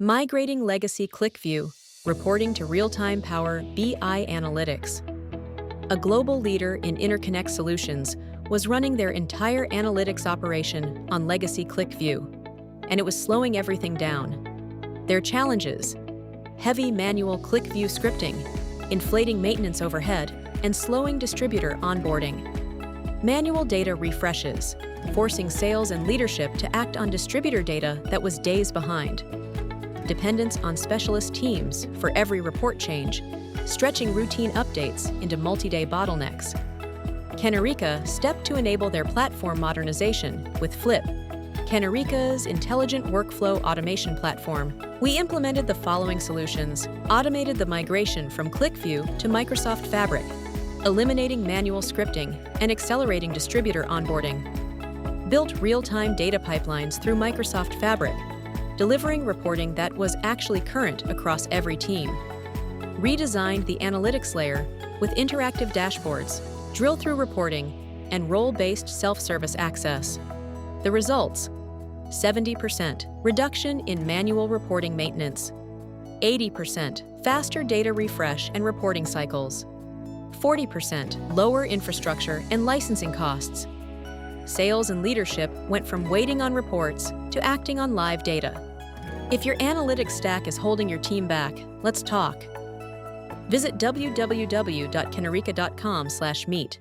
Migrating legacy QlikView, reporting to real-time power BI analytics. A global leader in interconnect solutions was running their entire analytics operation on legacy QlikView, and it was slowing everything down. Their challenges: heavy manual QlikView scripting, inflating maintenance overhead, and slowing distributor onboarding. Manual data refreshes, forcing sales and leadership to act on distributor data that was days behind. Dependence on specialist teams for every report change, stretching routine updates into multi-day bottlenecks. Kanerika stepped to enable their platform modernization with Flip, Kanerika's intelligent workflow automation platform. We implemented the following solutions: automated the migration from QlikView to Microsoft Fabric, eliminating manual scripting and accelerating distributor onboarding. Built real-time data pipelines through Microsoft Fabric, delivering reporting that was actually current across every team. Redesigned the analytics layer with interactive dashboards, drill-through reporting, and role-based self-service access. The results: 70% reduction in manual reporting maintenance, 80% faster data refresh and reporting cycles, 40% lower infrastructure and licensing costs. Sales and leadership went from waiting on reports to acting on live data. If your analytics stack is holding your team back, let's talk. Visit www.kanerika.com/meet.